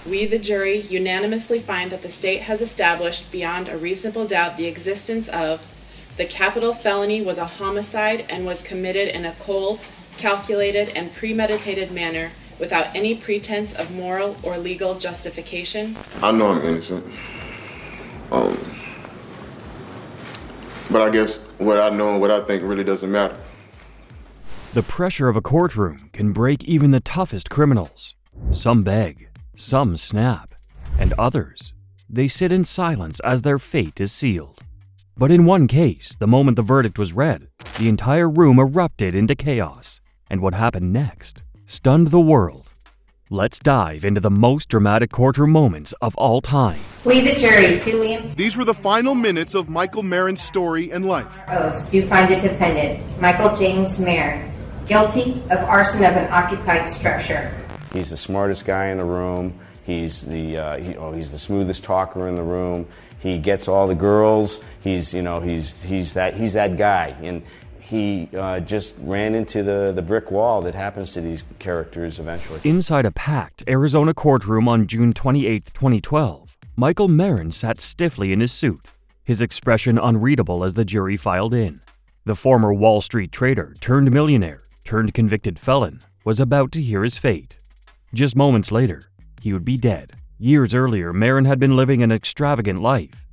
We, the jury, unanimously find that the state has established beyond a reasonable doubt the existence of the capital felony was a homicide and was committed in a cold, calculated, and premeditated manner without any pretense of moral or legal justification. I know I'm innocent. But I guess what I know and what I think really doesn't matter. The pressure of a courtroom can break even the toughest criminals. Some beg, some snap, and others, they sit in silence as their fate is sealed. But in one case, the moment the verdict was read, the entire room erupted into chaos, and what happened next stunned the world. Let's dive into the most dramatic courtroom moments of all time. We, the jury, do These were the final minutes of Michael Marin's story and life. do find the defendant, Michael James Marin, guilty of arson of an occupied structure. He's the smartest guy in the room. He's the smoothest talker in the room. He gets all the girls. He's that guy. And he just ran into the brick wall that happens to these characters eventually. Inside a packed Arizona courtroom on June 28, 2012, Michael Marin sat stiffly in his suit, his expression unreadable as the jury filed in. The former Wall Street trader turned millionaire turned convicted felon was about to hear his fate. Just moments later, he would be dead. Years earlier, Marin had been living an extravagant life,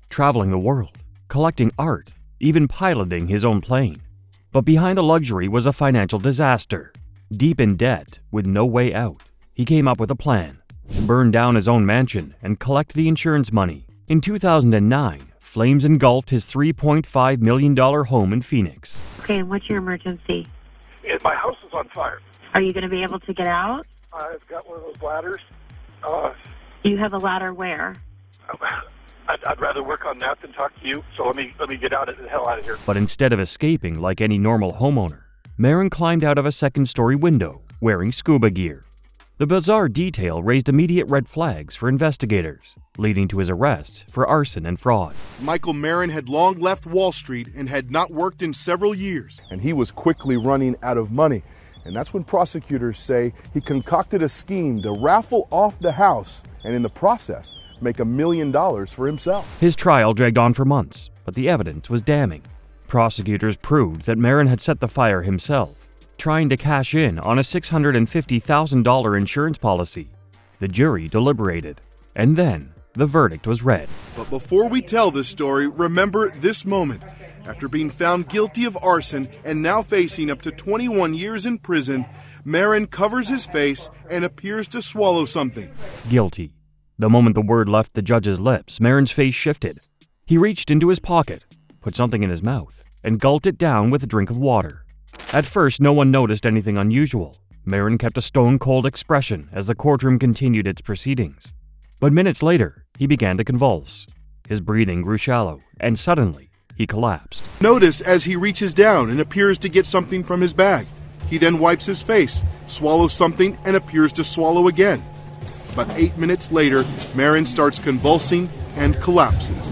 traveling the world, collecting art, even piloting his own plane. But behind the luxury was a financial disaster. Deep in debt, with no way out, he came up with a plan: burn down his own mansion and collect the insurance money. In 2009, flames engulfed his $3.5 million home in Phoenix. Okay, and what's your emergency? My house is on fire. Are you going to be able to get out? I've got one of those ladders. You have a ladder where? I'd rather work on that than talk to you, so let me get the hell out of here. But instead of escaping like any normal homeowner, Marin climbed out of a second-story window wearing scuba gear. The bizarre detail raised immediate red flags for investigators, leading to his arrest for arson and fraud. Michael Marin had long left Wall Street and had not worked in several years. And he was quickly running out of money. And that's when prosecutors say he concocted a scheme to raffle off the house and in the process make $1 million for himself. His trial dragged on for months, but the evidence was damning. Prosecutors proved that Marin had set the fire himself, trying to cash in on a $650,000 insurance policy. The jury deliberated, and then the verdict was read. But before we tell this story, remember this moment. After being found guilty of arson and now facing up to 21 years in prison, Marin covers his face and appears to swallow something. Guilty. The moment the word left the judge's lips, Marin's face shifted. He reached into his pocket, put something in his mouth, and gulped it down with a drink of water. At first, no one noticed anything unusual. Marin kept a stone-cold expression as the courtroom continued its proceedings. But minutes later, he began to convulse. His breathing grew shallow, and suddenly, he collapsed. Notice as he reaches down and appears to get something from his bag. He then wipes his face, swallows something, and appears to swallow again. About 8 minutes later, Marin starts convulsing and collapses.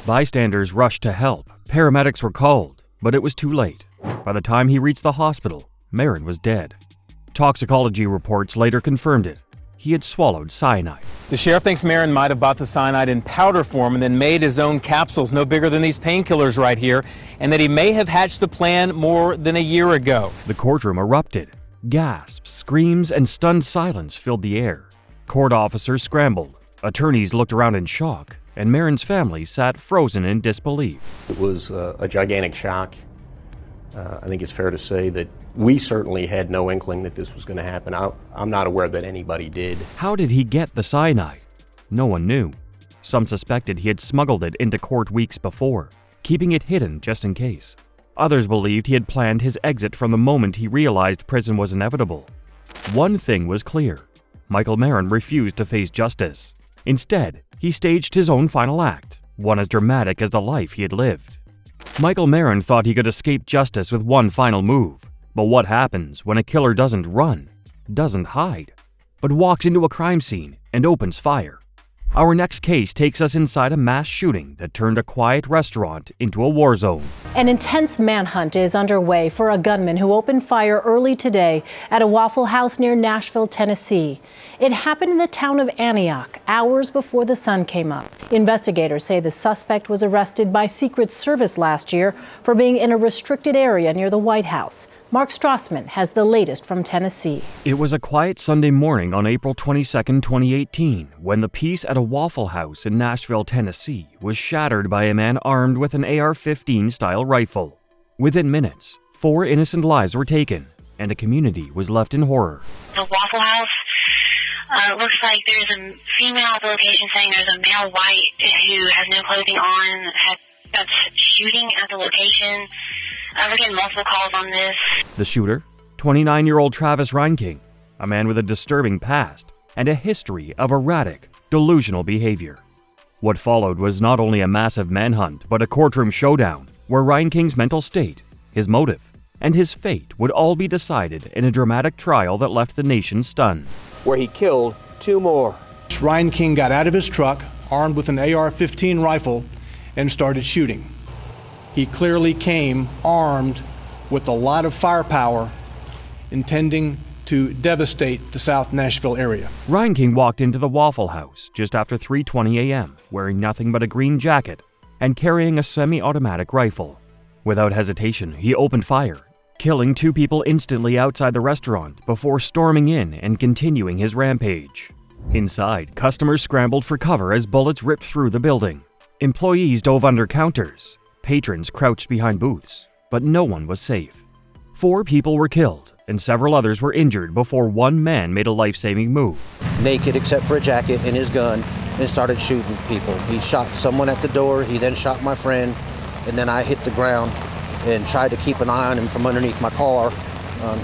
Bystanders rushed to help. Paramedics were called, but it was too late. By the time he reached the hospital, Marin was dead. Toxicology reports later confirmed it. He had swallowed cyanide. The sheriff thinks Marin might have bought the cyanide in powder form and then made his own capsules no bigger than these painkillers right here, and that he may have hatched the plan more than a year ago. The courtroom erupted. Gasps, screams, and stunned silence filled the air. Court officers scrambled. Attorneys looked around in shock, and Marin's family sat frozen in disbelief. It was a gigantic shock. I think it's fair to say that we certainly had no inkling that this was going to happen. I'm not aware that anybody did. How did he get the cyanide? No one knew. Some suspected he had smuggled it into court weeks before, keeping it hidden just in case. Others believed he had planned his exit from the moment he realized prison was inevitable. One thing was clear. Michael Marin refused to face justice. Instead, he staged his own final act, one as dramatic as the life he had lived. Michael Marin thought he could escape justice with one final move. But what happens when a killer doesn't run, doesn't hide, but walks into a crime scene and opens fire? Our next case takes us inside a mass shooting that turned a quiet restaurant into a war zone. An intense manhunt is underway for a gunman who opened fire early today at a Waffle House near Nashville, Tennessee. It happened in the town of Antioch, hours before the sun came up. Investigators say the suspect was arrested by Secret Service last year for being in a restricted area near the White House. Mark Strassman has the latest from Tennessee. It was a quiet Sunday morning on April 22, 2018, when the peace at a Waffle House in Nashville, Tennessee was shattered by a man armed with an AR-15 style rifle. Within minutes, 4 innocent lives were taken, and a community was left in horror. The Waffle House looks like there's a female at the location saying there's a male white who has no clothing on that's shooting at the location. We're getting multiple calls on this. The shooter, 29-year-old Travis Reinking, a man with a disturbing past and a history of erratic, delusional behavior. What followed was not only a massive manhunt, but a courtroom showdown where Reinking's mental state, his motive, and his fate would all be decided in a dramatic trial that left the nation stunned. Where he killed 2 more. Reinking got out of his truck, armed with an AR-15 rifle, and started shooting. He clearly came armed with a lot of firepower, intending to devastate the South Nashville area. Reinking walked into the Waffle House just after 3:20 a.m., wearing nothing but a green jacket and carrying a semi-automatic rifle. Without hesitation, he opened fire, killing 2 people instantly outside the restaurant before storming in and continuing his rampage. Inside, customers scrambled for cover as bullets ripped through the building. Employees dove under counters. Patrons crouched behind booths, but no one was safe. 4 people were killed, and several others were injured before one man made a life-saving move. Naked except for a jacket and his gun, and started shooting people. He shot someone at the door, he then shot my friend, and then I hit the ground and tried to keep an eye on him from underneath my car.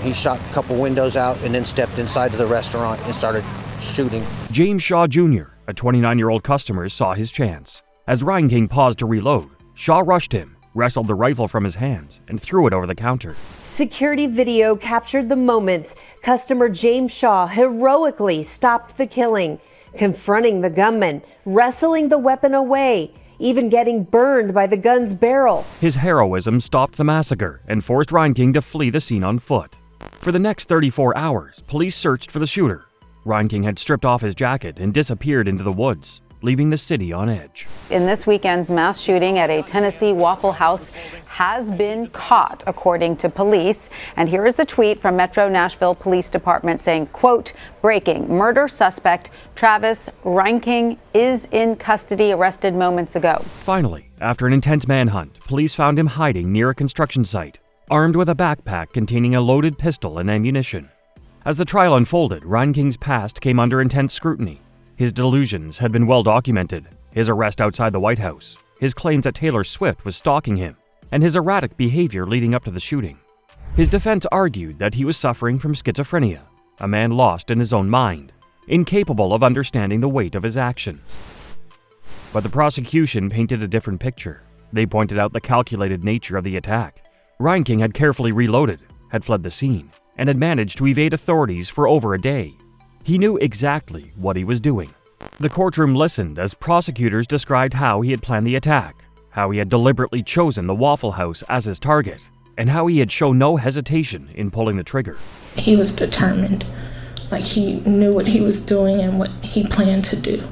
He shot a couple windows out and then stepped inside to the restaurant and started shooting. James Shaw Jr., a 29-year-old customer, saw his chance. As Reinking paused to reload, Shaw rushed him, wrestled the rifle from his hands, and threw it over the counter. Security video captured the moments customer James Shaw heroically stopped the killing, confronting the gunman, wrestling the weapon away, even getting burned by the gun's barrel. His heroism stopped the massacre and forced Reinking to flee the scene on foot. For the next 34 hours, police searched for the shooter. Reinking had stripped off his jacket and disappeared into the woods, leaving the city on edge. In this weekend's mass shooting at a Tennessee Waffle House has been caught, according to police. And here is the tweet from Metro Nashville Police Department saying, quote, breaking, murder suspect Travis Reinking is in custody, arrested moments ago. Finally, after an intense manhunt, police found him hiding near a construction site, armed with a backpack containing a loaded pistol and ammunition. As the trial unfolded, Reinking's past came under intense scrutiny. His delusions had been well documented, his arrest outside the White House, his claims that Taylor Swift was stalking him, and his erratic behavior leading up to the shooting. His defense argued that he was suffering from schizophrenia, a man lost in his own mind, incapable of understanding the weight of his actions. But the prosecution painted a different picture. They pointed out the calculated nature of the attack. Reinking had carefully reloaded, had fled the scene, and had managed to evade authorities for over a day. He knew exactly what he was doing. The courtroom listened as prosecutors described how he had planned the attack, how he had deliberately chosen the Waffle House as his target, and how he had shown no hesitation in pulling the trigger. He was determined, like he knew what he was doing and what he planned to do.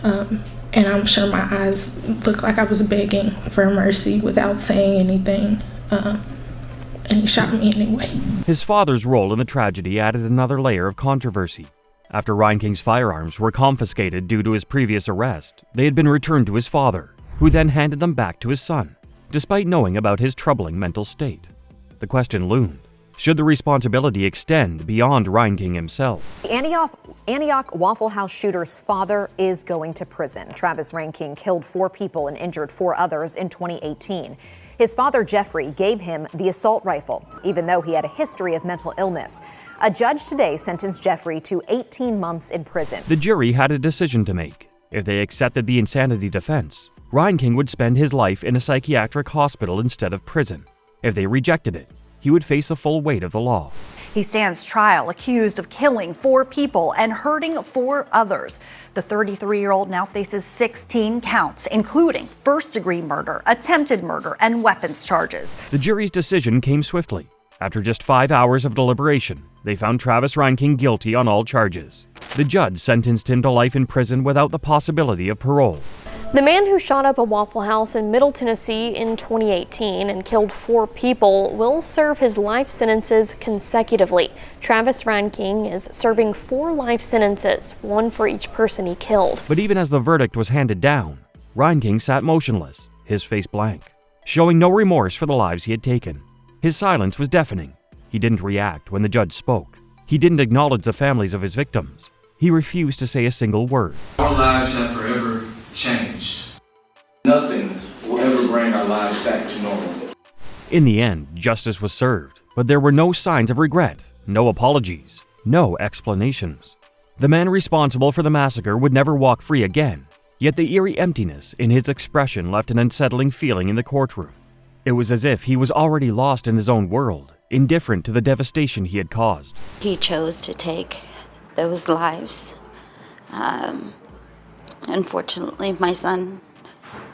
And I'm sure my eyes looked like I was begging for mercy without saying anything. And he shot me anyway. His father's role in the tragedy added another layer of controversy. After Reinking's firearms were confiscated due to his previous arrest, they had been returned to his father, who then handed them back to his son, despite knowing about his troubling mental state. The question loomed: should the responsibility extend beyond Reinking himself? The Antioch Waffle House shooter's father is going to prison. Travis Reinking killed 4 people and injured 4 others in 2018. His father, Jeffrey, gave him the assault rifle, even though he had a history of mental illness. A judge today sentenced Jeffrey to 18 months in prison. The jury had a decision to make. If they accepted the insanity defense, Reinking would spend his life in a psychiatric hospital instead of prison. If they rejected it, he would face the full weight of the law. He stands trial accused of killing 4 people and hurting 4 others. The 33-year-old now faces 16 counts, including first-degree murder, attempted murder, and weapons charges. The jury's decision came swiftly. After just 5 hours of deliberation, they found Travis Reinking guilty on all charges. The judge sentenced him to life in prison without the possibility of parole. The man who shot up a Waffle House in Middle Tennessee in 2018 and killed 4 people will serve his life sentences consecutively. Travis Reinking is serving 4 life sentences, 1 for each person he killed. But even as the verdict was handed down, Reinking sat motionless, his face blank, showing no remorse for the lives he had taken. His silence was deafening. He didn't react when the judge spoke. He didn't acknowledge the families of his victims. He refused to say a single word. Our lives have forever changed. Nothing will ever bring our lives back to normal. In the end, justice was served, but there were no signs of regret, no apologies, no explanations. The man responsible for the massacre would never walk free again, yet the eerie emptiness in his expression left an unsettling feeling in the courtroom. It was as if he was already lost in his own world, indifferent to the devastation he had caused. He chose to take those lives. Unfortunately, my son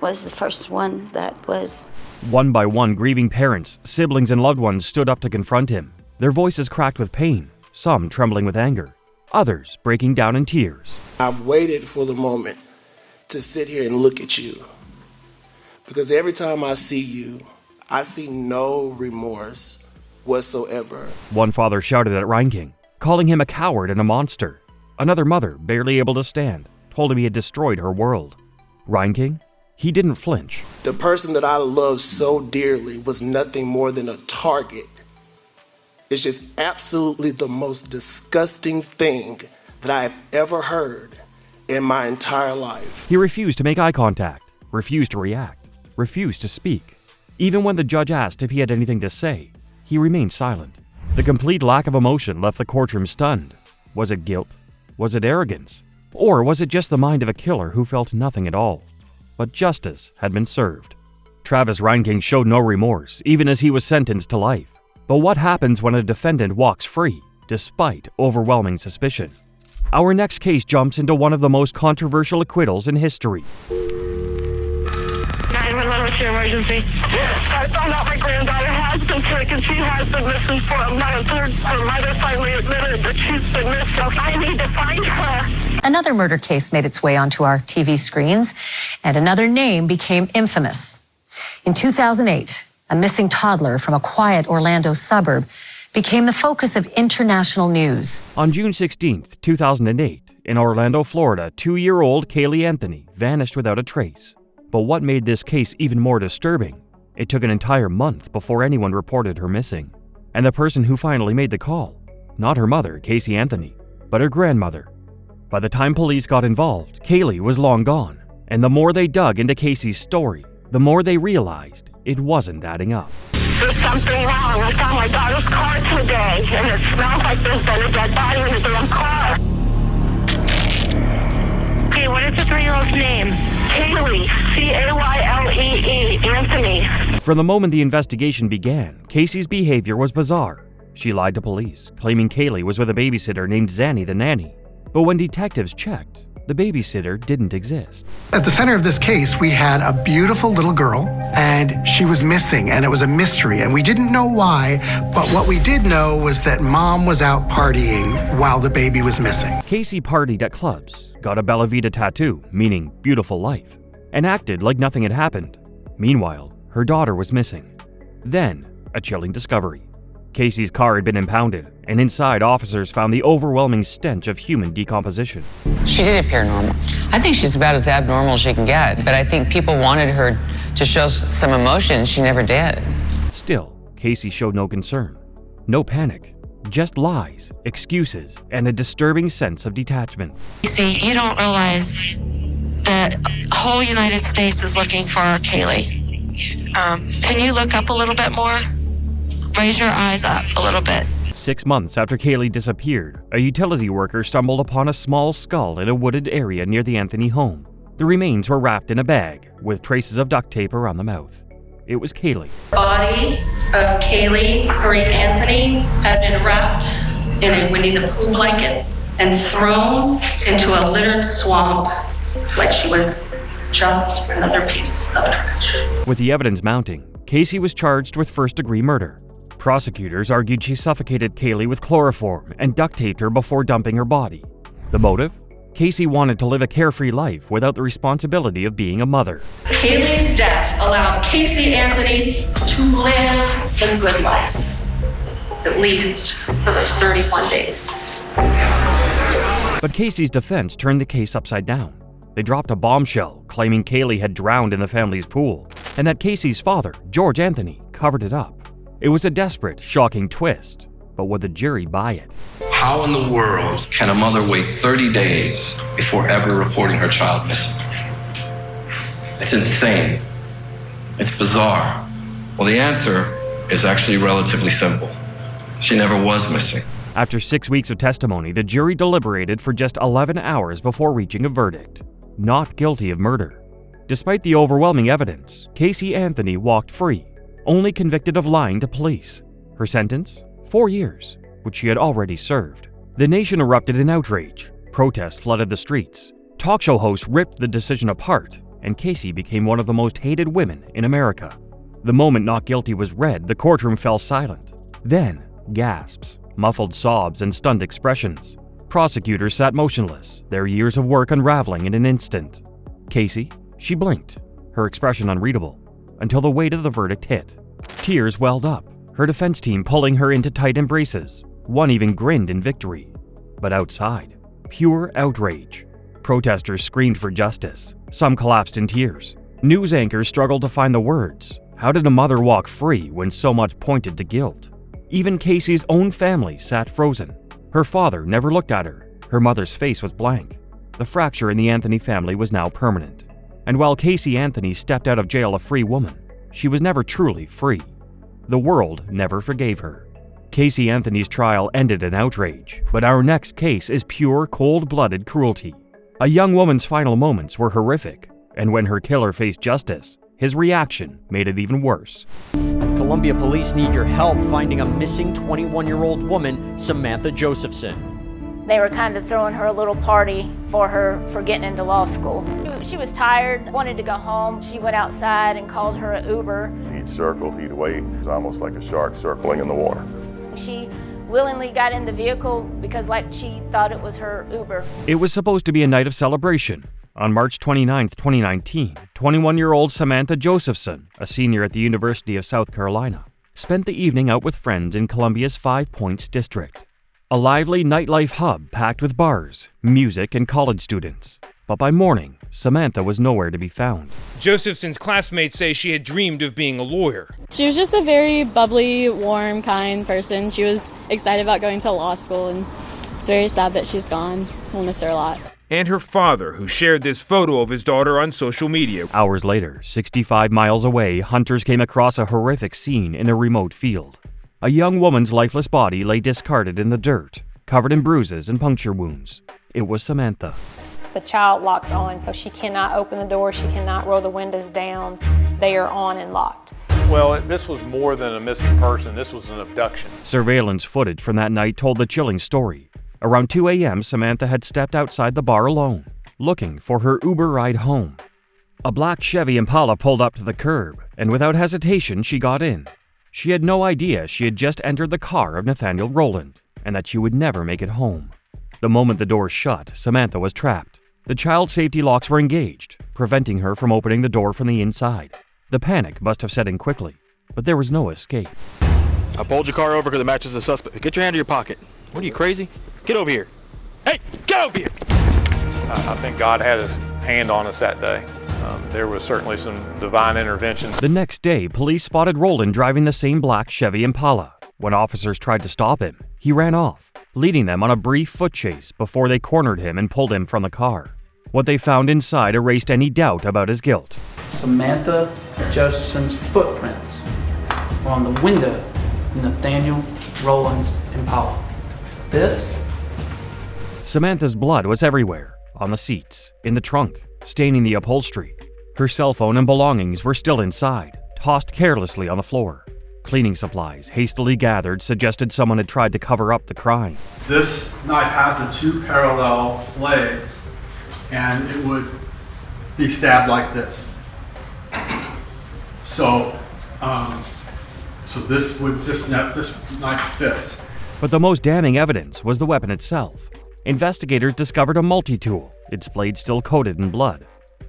was the first one that was. One by one, grieving parents, siblings, and loved ones stood up to confront him, their voices cracked with pain, some trembling with anger, others breaking down in tears. I've waited for the moment to sit here and look at you, because every time I see you, I see no remorse whatsoever. One father shouted at Reinking, calling him a coward and a monster. Another mother, barely able to stand, told him he had destroyed her world. Reinking? He didn't flinch. The person that I loved so dearly was nothing more than a target. It's just absolutely the most disgusting thing that I have ever heard in my entire life. He refused to make eye contact, refused to react, refused to speak. Even when the judge asked if he had anything to say, he remained silent. The complete lack of emotion left the courtroom stunned. Was it guilt? Was it arrogance? Or was it just the mind of a killer who felt nothing at all? But justice had been served. Travis Reinking showed no remorse, even as he was sentenced to life. But what happens when a defendant walks free, despite overwhelming suspicion? Our next case jumps into one of the most controversial acquittals in history. 911, what's your emergency? I found out my granddaughter has been sick and she has been missing for a month. Her mother finally admitted that she's been missing. I need to find her. Another murder case made its way onto our TV screens, and another name became infamous. In 2008, a missing toddler from a quiet Orlando suburb became the focus of international news. On June 16, 2008, in Orlando, Florida, 2-year-old Kaylee Anthony vanished without a trace. But what made this case even more disturbing? It took an entire month before anyone reported her missing. And the person who finally made the call, not her mother, Casey Anthony, but her grandmother. By the time police got involved, Kaylee was long gone. And the more they dug into Casey's story, the more they realized it wasn't adding up. There's something wrong. I found my daughter's car today, and it smells like there's been a dead body in the damn car. Okay, what is the 3-year-old's name? Kaylee, Caylee, Anthony. From the moment the investigation began, Casey's behavior was bizarre. She lied to police, claiming Kaylee was with a babysitter named Zanny the nanny. But when detectives checked, the babysitter didn't exist. At the center of this case, we had a beautiful little girl, and she was missing, and it was a mystery, and we didn't know why, but what we did know was that mom was out partying while the baby was missing. Casey partied at clubs, got a Bella Vita tattoo, meaning beautiful life, and acted like nothing had happened. Meanwhile, her daughter was missing. Then, a chilling discovery. Casey's car had been impounded, and inside officers found the overwhelming stench of human decomposition. She did appear normal. I think she's about as abnormal as she can get, but I think people wanted her to show some emotion. She never did. Still, Casey showed no concern, no panic, just lies, excuses, and a disturbing sense of detachment. You see, you don't realize the whole United States is looking for our Kaylee. Can you look up a little bit more? Raise your eyes up a little bit. 6 months after Kaylee disappeared, a utility worker stumbled upon a small skull in a wooded area near the Anthony home. The remains were wrapped in a bag, with traces of duct tape around the mouth. It was Kaylee. Body of Kaylee Marie Anthony had been wrapped in a Winnie the Pooh blanket and thrown into a littered swamp like she was just another piece of trash. With the evidence mounting, Casey was charged with first-degree murder. Prosecutors argued she suffocated Kaylee with chloroform and duct taped her before dumping her body. The motive? Casey wanted to live a carefree life without the responsibility of being a mother. Kaylee's death allowed Casey Anthony to live the good life, at least for those 31 days. But Casey's defense turned the case upside down. They dropped a bombshell claiming Kaylee had drowned in the family's pool and that Casey's father, George Anthony, covered it up. It was a desperate, shocking twist, but would the jury buy it? How in the world can a mother wait 30 days before ever reporting her child missing? It's insane. It's bizarre. Well, the answer is actually relatively simple. She never was missing. After 6 weeks of testimony, the jury deliberated for just 11 hours before reaching a verdict. Not guilty of murder. Despite the overwhelming evidence, Casey Anthony walked free, only convicted of lying to police. Her sentence? 4 years, which she had already served. The nation erupted in outrage. Protests flooded the streets. Talk show hosts ripped the decision apart, and Casey became one of the most hated women in America. The moment not guilty was read, the courtroom fell silent. Then, gasps, muffled sobs, and stunned expressions. Prosecutors sat motionless, their years of work unraveling in an instant. Casey? She blinked, her expression unreadable, until the weight of the verdict hit. Tears welled up, her defense team pulling her into tight embraces. One even grinned in victory. But outside, pure outrage. Protesters screamed for justice. Some collapsed in tears. News anchors struggled to find the words. How did a mother walk free when so much pointed to guilt? Even Casey's own family sat frozen. Her father never looked at her. Her mother's face was blank. The fracture in the Anthony family was now permanent. And while Casey Anthony stepped out of jail a free woman, she was never truly free. The world never forgave her. Casey Anthony's trial ended in outrage, but our next case is pure cold-blooded cruelty. A young woman's final moments were horrific, and when her killer faced justice, his reaction made it even worse. Columbia police need your help finding a missing 21-year-old woman, Samantha Josephson. They were kind of throwing her a little party for her for getting into law school. She was tired, wanted to go home. She went outside and called her an Uber. He'd circle, he'd wait. It was almost like a shark circling in the water. She willingly got in the vehicle because she thought it was her Uber. It was supposed to be a night of celebration. On March 29, 2019, 21-year-old Samantha Josephson, a senior at the University of South Carolina, spent the evening out with friends in Columbia's Five Points district. A lively nightlife hub packed with bars, music, and college students. But by morning, Samantha was nowhere to be found. Josephson's classmates say she had dreamed of being a lawyer. She was just a very bubbly, warm, kind person. She was excited about going to law school, and it's very sad that she's gone. We'll miss her a lot. And her father, who shared this photo of his daughter on social media. Hours later, 65 miles away, hunters came across a horrific scene in a remote field. A young woman's lifeless body lay discarded in the dirt, covered in bruises and puncture wounds. It was Samantha. The child locks on, so she cannot open the door, she cannot roll the windows down. They are on and locked. Well, this was more than a missing person, this was an abduction. Surveillance footage from that night told the chilling story. Around 2 a.m., Samantha had stepped outside the bar alone, looking for her Uber ride home. A black Chevy Impala pulled up to the curb, and without hesitation, she got in. She had no idea she had just entered the car of Nathaniel Rowland, and that she would never make it home. The moment the door shut, Samantha was trapped. The child safety locks were engaged, preventing her from opening the door from the inside. The panic must have set in quickly, but there was no escape. I pulled your car over because it matches the suspect. Get your hand in your pocket. What are you, crazy? Get over here. Hey, get over here! I think God had his hand on us that day. There was certainly some divine intervention. The next day, police spotted Rowland driving the same black Chevy Impala. When officers tried to stop him, he ran off, leading them on a brief foot chase before they cornered him and pulled him from the car. What they found inside erased any doubt about his guilt. Samantha Josephson's footprints were on the window of Nathaniel Rowland's Impala. Samantha's blood was everywhere, on the seats, in the trunk, staining the upholstery. Her cell phone and belongings were still inside, tossed carelessly on the floor. Cleaning supplies, hastily gathered, suggested someone had tried to cover up the crime. This knife has the two parallel blades, and it would be stabbed like this. So this knife fits. But the most damning evidence was the weapon itself. Investigators discovered a multi-tool, its blade still coated in blood.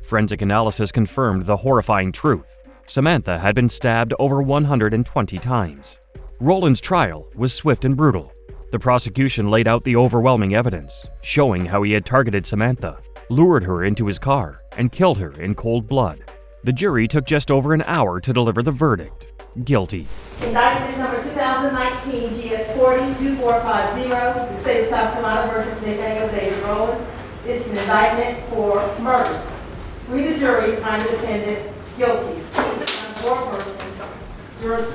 Forensic analysis confirmed the horrifying truth. Samantha had been stabbed over 120 times. Roland's trial was swift and brutal. The prosecution laid out the overwhelming evidence, showing how he had targeted Samantha, lured her into his car, and killed her in cold blood. The jury took just over an hour to deliver the verdict: guilty. Indictment number 2019 GS 42450, the state of South Carolina versus Nathaniel David Roland. It's an indictment for murder. We, the jury, find the defendant guilty.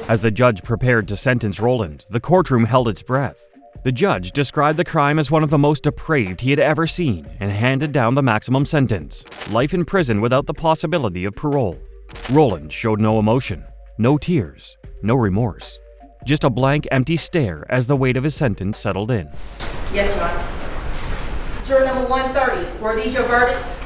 As the judge prepared to sentence Roland, the courtroom held its breath. The judge described the crime as one of the most depraved he had ever seen and handed down the maximum sentence: life in prison without the possibility of parole. Roland showed no emotion, no tears, no remorse. Just a blank, empty stare as the weight of his sentence settled in. Yes, Your Honor. Juror number 130, were these your verdicts?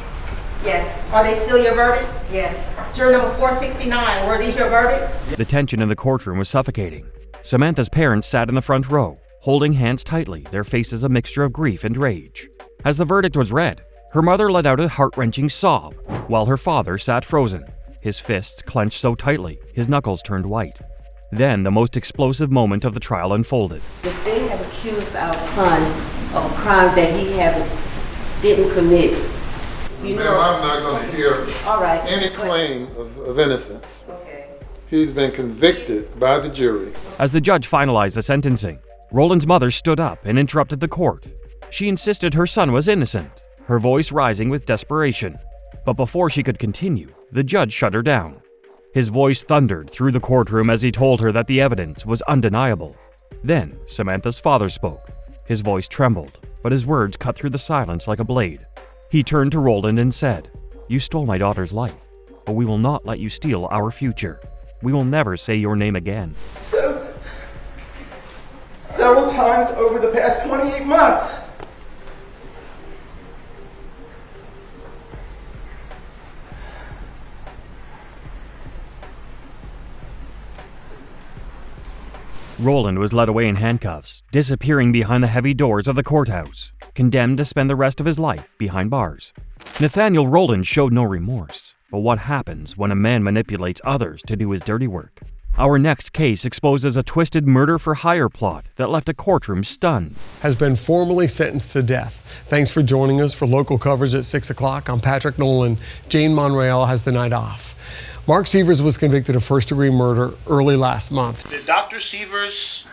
Yes. Are they still your verdicts? Yes. Juror number 469, were these your verdicts? The tension in the courtroom was suffocating. Samantha's parents sat in the front row, holding hands tightly, their faces a mixture of grief and rage. As the verdict was read, her mother let out a heart-wrenching sob, while her father sat frozen, his fists clenched so tightly, his knuckles turned white. Then the most explosive moment of the trial unfolded. The state have accused our son of a crime that he didn't commit. Ma'am, I'm not going to hear any claim of innocence. Okay. He's been convicted by the jury. As the judge finalized the sentencing, Roland's mother stood up and interrupted the court. She insisted her son was innocent, her voice rising with desperation. But before she could continue, the judge shut her down. His voice thundered through the courtroom as he told her that the evidence was undeniable. Then Samantha's father spoke. His voice trembled, but his words cut through the silence like a blade. He turned to Roland and said, "You stole my daughter's life, but we will not let you steal our future. We will never say your name again." Several times over the past 28 months. Roland was led away in handcuffs, disappearing behind the heavy doors of the courthouse, condemned to spend the rest of his life behind bars. Nathaniel Roland showed no remorse, but what happens when a man manipulates others to do his dirty work? Our next case exposes a twisted murder-for-hire plot that left a courtroom stunned. Has been formally sentenced to death. Thanks for joining us for local coverage at 6 o'clock. I'm Patrick Nolan. Jane Monreal has the night off. Mark Sievers was convicted of first-degree murder early last month. Did Dr. Sievers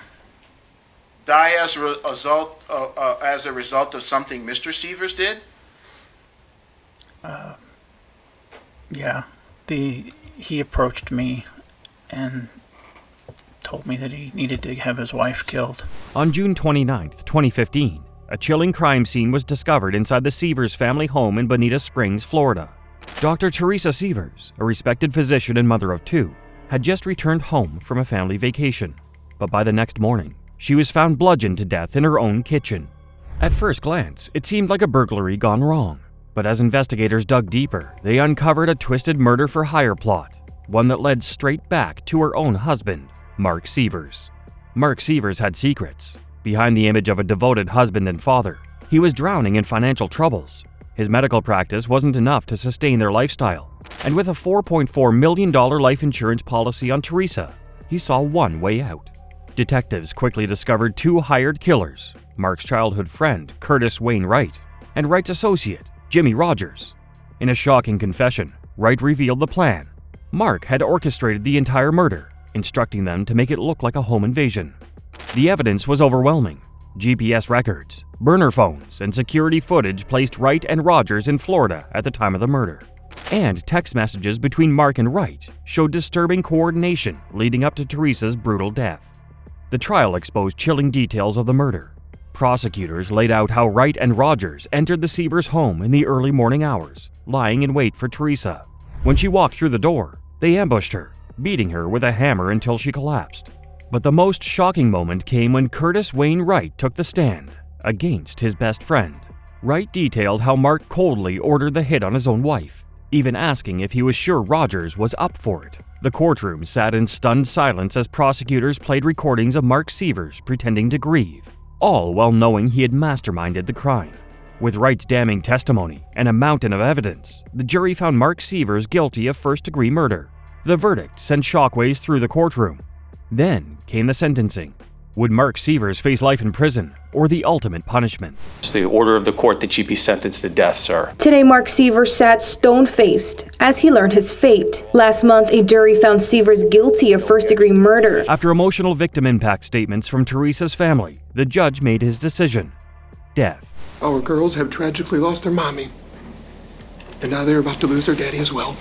die as a result of something Mr. Sievers did? Yeah. He approached me and told me that he needed to have his wife killed. On June 29, 2015, a chilling crime scene was discovered inside the Sievers family home in Bonita Springs, Florida. Dr. Teresa Sievers, a respected physician and mother of two, had just returned home from a family vacation. But by the next morning, she was found bludgeoned to death in her own kitchen. At first glance, it seemed like a burglary gone wrong. But as investigators dug deeper, they uncovered a twisted murder-for-hire plot, one that led straight back to her own husband, Mark Sievers. Mark Sievers had secrets. Behind the image of a devoted husband and father, he was drowning in financial troubles. His medical practice wasn't enough to sustain their lifestyle, and with a $4.4 million life insurance policy on Teresa, he saw one way out. Detectives quickly discovered two hired killers, Mark's childhood friend, Curtis Wayne Wright, and Wright's associate, Jimmy Rogers. In a shocking confession, Wright revealed the plan. Mark had orchestrated the entire murder, instructing them to make it look like a home invasion. The evidence was overwhelming. GPS records, burner phones, and security footage placed Wright and Rogers in Florida at the time of the murder. And text messages between Mark and Wright showed disturbing coordination leading up to Teresa's brutal death. The trial exposed chilling details of the murder. Prosecutors laid out how Wright and Rogers entered the Sievers home in the early morning hours, lying in wait for Teresa. When she walked through the door, they ambushed her, beating her with a hammer until she collapsed. But the most shocking moment came when Curtis Wayne Wright took the stand against his best friend. Wright detailed how Mark coldly ordered the hit on his own wife, even asking if he was sure Rogers was up for it. The courtroom sat in stunned silence as prosecutors played recordings of Mark Sievers pretending to grieve, all while knowing he had masterminded the crime. With Wright's damning testimony and a mountain of evidence, the jury found Mark Sievers guilty of first-degree murder. The verdict sent shockwaves through the courtroom. Then came the sentencing. Would Mark Sievers face life in prison or the ultimate punishment? It's the order of the court that you be sentenced to death, sir. Today, Mark Sievers sat stone-faced as he learned his fate. Last month, a jury found Sievers guilty of first-degree murder. After emotional victim impact statements from Teresa's family, the judge made his decision: death. Our girls have tragically lost their mommy, and now they're about to lose their daddy as well.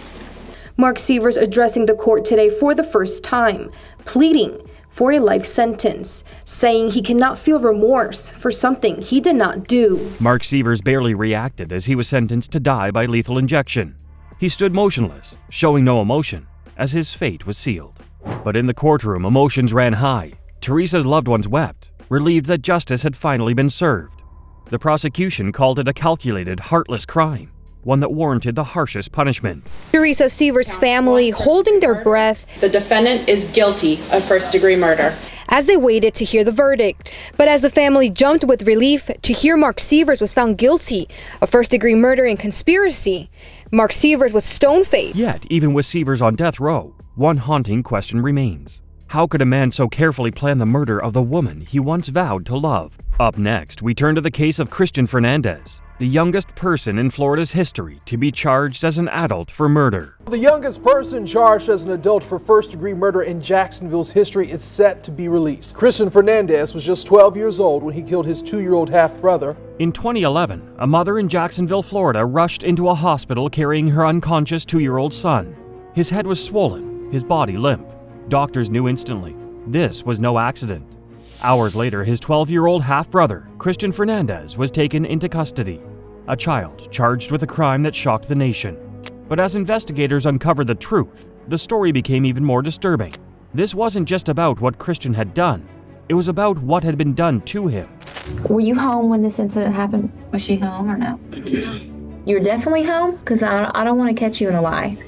Mark Sievers addressing the court today for the first time, pleading for a life sentence, saying he cannot feel remorse for something he did not do. Mark Sievers barely reacted as he was sentenced to die by lethal injection. He stood motionless, showing no emotion, as his fate was sealed. But in the courtroom, emotions ran high. Teresa's loved ones wept, relieved that justice had finally been served. The prosecution called it a calculated, heartless crime, one that warranted the harshest punishment. Teresa Sievers' family holding their breath. The defendant is guilty of first-degree murder. As they waited to hear the verdict. But as the family jumped with relief to hear Mark Sievers was found guilty of first-degree murder and conspiracy, Mark Sievers was stone-faced. Yet, even with Sievers on death row, one haunting question remains. How could a man so carefully plan the murder of the woman he once vowed to love? Up next, we turn to the case of Christian Fernandez, the youngest person in Florida's history to be charged as an adult for murder. The youngest person charged as an adult for first-degree murder in Jacksonville's history is set to be released. Christian Fernandez was just 12 years old when he killed his 2-year-old half-brother. In 2011, a mother in Jacksonville, Florida rushed into a hospital carrying her unconscious 2-year-old son. His head was swollen, his body limp. Doctors knew instantly this was no accident. Hours later, his 12-year-old half-brother, Christian Fernandez, was taken into custody, a child charged with a crime that shocked the nation. But as investigators uncovered the truth, the story became even more disturbing. This wasn't just about what Christian had done, it was about what had been done to him. Were you home when this incident happened? Was she home or no? You're definitely home? Because I don't want to catch you in a lie.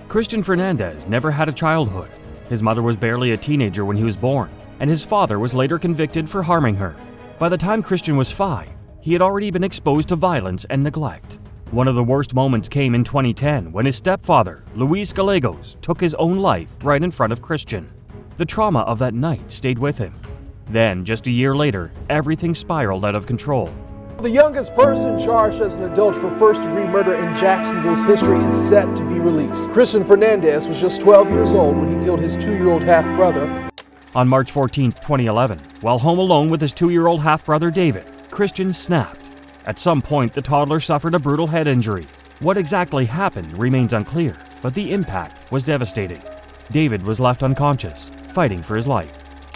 Christian Fernandez never had a childhood. His mother was barely a teenager when he was born, and his father was later convicted for harming her. By the time Christian was 5, he had already been exposed to violence and neglect. One of the worst moments came in 2010 when his stepfather, Luis Gallegos, took his own life right in front of Christian. The trauma of that night stayed with him. Then, just a year later, everything spiraled out of control. The youngest person charged as an adult for first-degree murder in Jacksonville's history is set to be released. Christian Fernandez was just 12 years old when he killed his 2-year-old half-brother. On March 14, 2011, while home alone with his 2-year-old half-brother David, Christian snapped. At some point, the toddler suffered a brutal head injury. What exactly happened remains unclear, but the impact was devastating. David was left unconscious, fighting for his life.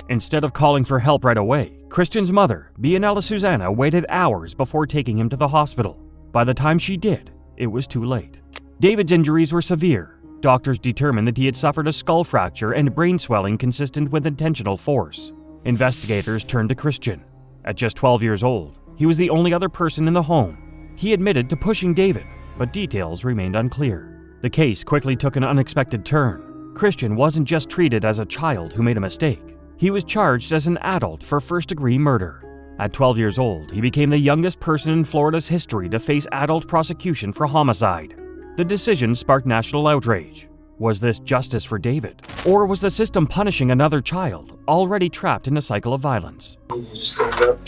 Instead of calling for help right away, Christian's mother, Bianella Susanna, waited hours before taking him to the hospital. By the time she did, it was too late. David's injuries were severe. Doctors determined that he had suffered a skull fracture and brain swelling consistent with intentional force. Investigators turned to Christian. At just 12 years old, he was the only other person in the home. He admitted to pushing David, but details remained unclear. The case quickly took an unexpected turn. Christian wasn't just treated as a child who made a mistake. He was charged as an adult for first-degree murder. At 12 years old, he became the youngest person in Florida's history to face adult prosecution for homicide. The decision sparked national outrage. Was this justice for David? Or was the system punishing another child already trapped in a cycle of violence? You just stand up.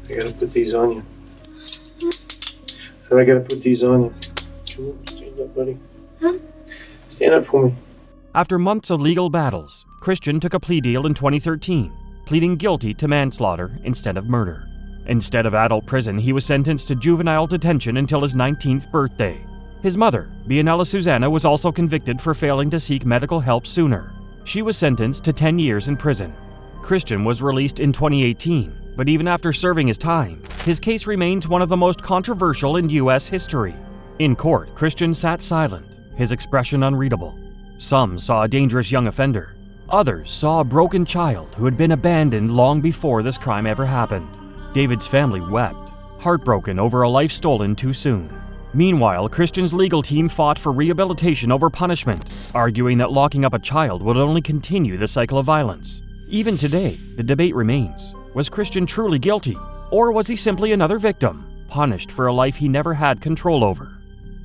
I gotta put these on you. So I gotta put these on you. Come on, stand up, buddy. Huh? Stand up for me. After months of legal battles, Christian took a plea deal in 2013, pleading guilty to manslaughter instead of murder. Instead of adult prison, he was sentenced to juvenile detention until his 19th birthday. His mother, Bianella Susanna, was also convicted for failing to seek medical help sooner. She was sentenced to 10 years in prison. Christian was released in 2018, but even after serving his time, his case remains one of the most controversial in U.S. history. In court, Christian sat silent, his expression unreadable. Some saw a dangerous young offender. Others saw a broken child who had been abandoned long before this crime ever happened. David's family wept, heartbroken over a life stolen too soon. Meanwhile, Christian's legal team fought for rehabilitation over punishment, arguing that locking up a child would only continue the cycle of violence. Even today, the debate remains. Was Christian truly guilty, or was he simply another victim, punished for a life he never had control over?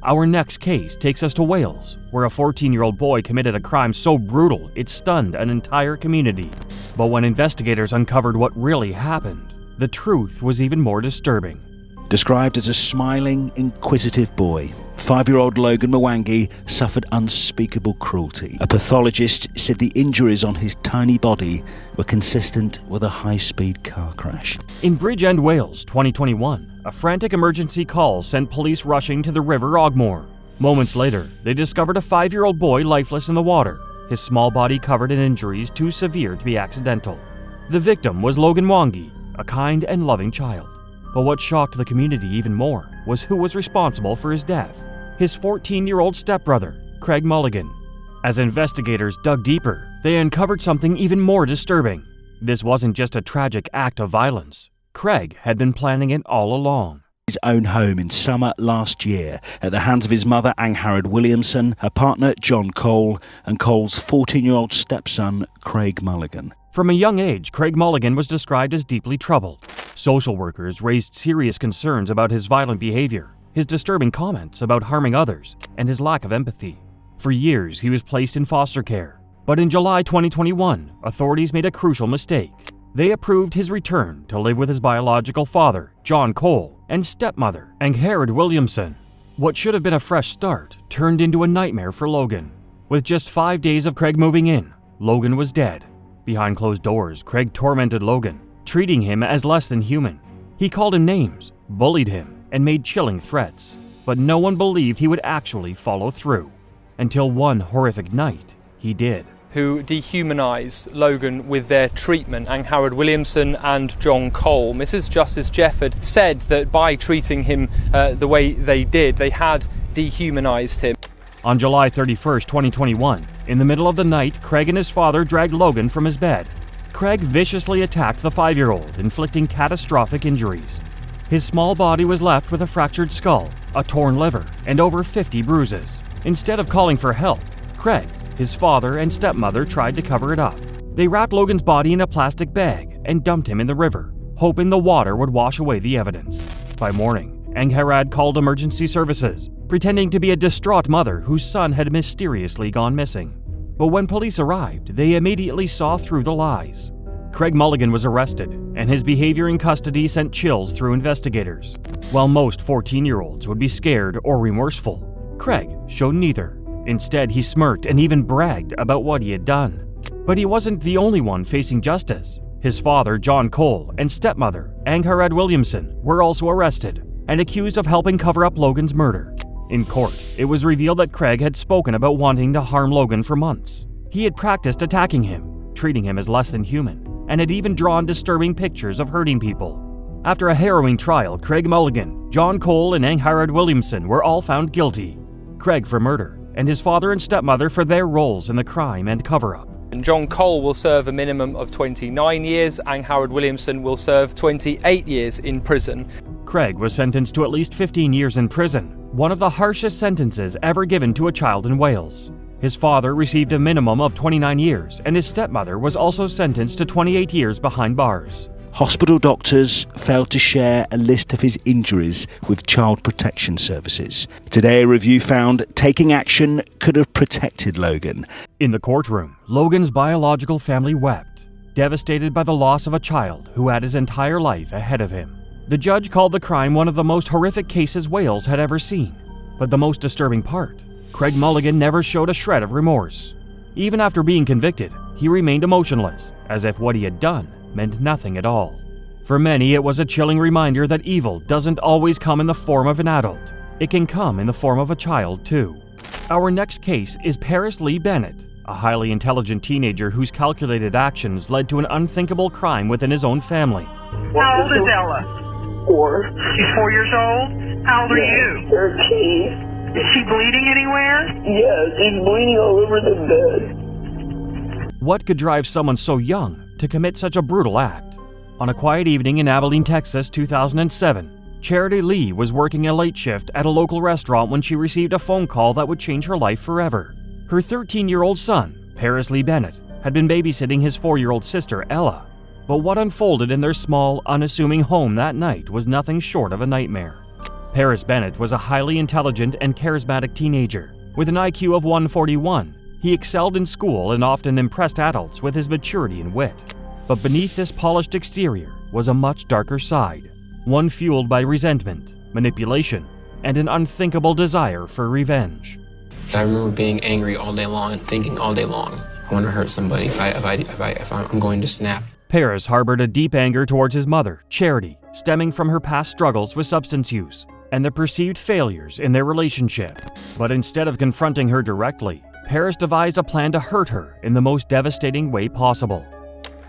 Our next case takes us to Wales, where a 14-year-old boy committed a crime so brutal it stunned an entire community. But when investigators uncovered what really happened, the truth was even more disturbing. Described as a smiling, inquisitive boy, 5-year-old Logan Mwangi suffered unspeakable cruelty. A pathologist said the injuries on his tiny body were consistent with a high-speed car crash. In Bridgend, Wales, 2021, a frantic emergency call sent police rushing to the River Ogmore. Moments later, they discovered a 5-year-old boy lifeless in the water, his small body covered in injuries too severe to be accidental. The victim was Logan Mwangi, a kind and loving child. But what shocked the community even more was who was responsible for his death: his 14-year-old stepbrother, Craig Mulligan. As investigators dug deeper, they uncovered something even more disturbing. This wasn't just a tragic act of violence. Craig had been planning it all along. His own home in summer last year at the hands of his mother, Angharad Williamson, her partner, John Cole, and Cole's 14-year-old stepson, Craig Mulligan. From a young age, Craig Mulligan was described as deeply troubled. Social workers raised serious concerns about his violent behavior, his disturbing comments about harming others, and his lack of empathy. For years, he was placed in foster care. But in July 2021, authorities made a crucial mistake. They approved his return to live with his biological father, John Cole, and stepmother, Angharad Williamson. What should have been a fresh start turned into a nightmare for Logan. With just 5 days of Craig moving in, Logan was dead. Behind closed doors, Craig tormented Logan, treating him as less than human. He called him names, bullied him, and made chilling threats. But no one believed he would actually follow through. Until one horrific night, he did. Who dehumanised Logan with their treatment, Angharad Williamson and John Cole. Mrs. Justice Jefford said that by treating him the way they did, they had dehumanised him. On July 31st, 2021, in the middle of the night, Craig and his father dragged Logan from his bed. Craig viciously attacked the 5-year-old, inflicting catastrophic injuries. His small body was left with a fractured skull, a torn liver, and over 50 bruises. Instead of calling for help, Craig, his father, and stepmother tried to cover it up. They wrapped Logan's body in a plastic bag and dumped him in the river, hoping the water would wash away the evidence. By morning, Angharad called emergency services, pretending to be a distraught mother whose son had mysteriously gone missing. But when police arrived, they immediately saw through the lies. Craig Mulligan was arrested, and his behavior in custody sent chills through investigators. While most 14-year-olds would be scared or remorseful, Craig showed neither. Instead, he smirked and even bragged about what he had done. But he wasn't the only one facing justice. His father, John Cole, and stepmother, Angharad Williamson, were also arrested and accused of helping cover up Logan's murder. In court, it was revealed that Craig had spoken about wanting to harm Logan for months. He had practiced attacking him, treating him as less than human, and had even drawn disturbing pictures of hurting people. After a harrowing trial, Craig Mulligan, John Cole, and Angharad Williamson were all found guilty. Craig for murder, and his father and stepmother for their roles in the crime and cover-up. John Cole will serve a minimum of 29 years, Angharad Williamson will serve 28 years in prison. Craig was sentenced to at least 15 years in prison, one of the harshest sentences ever given to a child in Wales. His father received a minimum of 29 years, and his stepmother was also sentenced to 28 years behind bars. Hospital doctors failed to share a list of his injuries with Child Protection Services. Today, a review found taking action could have protected Logan. In the courtroom, Logan's biological family wept, devastated by the loss of a child who had his entire life ahead of him. The judge called the crime one of the most horrific cases Wales had ever seen. But the most disturbing part, Craig Mulligan never showed a shred of remorse. Even after being convicted, he remained emotionless, as if what he had done meant nothing at all. For many, it was a chilling reminder that evil doesn't always come in the form of an adult. It can come in the form of a child, too. Our next case is Paris Lee Bennett, a highly intelligent teenager whose calculated actions led to an unthinkable crime within his own family. How old is Ella? 4. She's 4 years old? How old are you? 13. Is she bleeding anywhere? Yes, she's bleeding all over the bed. What could drive someone so young to commit such a brutal act? On a quiet evening in Abilene, Texas, 2007, Charity Lee was working a late shift at a local restaurant when she received a phone call that would change her life forever. Her 13-year-old son, Paris Lee Bennett, had been babysitting his 4-year-old sister, Ella. But what unfolded in their small, unassuming home that night was nothing short of a nightmare. Paris Bennett was a highly intelligent and charismatic teenager. With an IQ of 141, he excelled in school and often impressed adults with his maturity and wit. But beneath this polished exterior was a much darker side, one fueled by resentment, manipulation, and an unthinkable desire for revenge. I remember being angry all day long and thinking all day long, I want to hurt somebody if I'm going to snap. Paris harbored a deep anger towards his mother, Charity, stemming from her past struggles with substance use and the perceived failures in their relationship. But instead of confronting her directly, Paris devised a plan to hurt her in the most devastating way possible.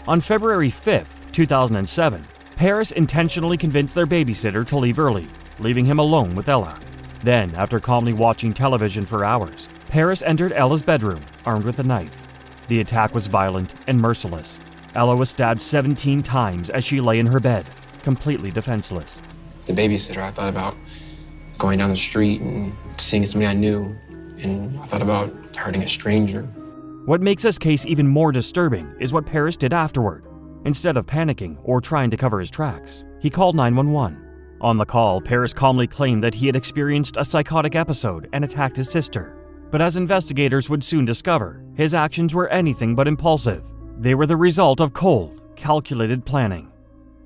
On February 5th, 2007, Paris intentionally convinced their babysitter to leave early, leaving him alone with Ella. Then, after calmly watching television for hours, Paris entered Ella's bedroom, armed with a knife. The attack was violent and merciless. Ella was stabbed 17 times as she lay in her bed, completely defenseless. The babysitter, I thought about going down the street and seeing somebody I knew, and I thought about hurting a stranger. What makes this case even more disturbing is what Paris did afterward. Instead of panicking or trying to cover his tracks, he called 911. On the call, Paris calmly claimed that he had experienced a psychotic episode and attacked his sister. But as investigators would soon discover, his actions were anything but impulsive. They were the result of cold, calculated planning.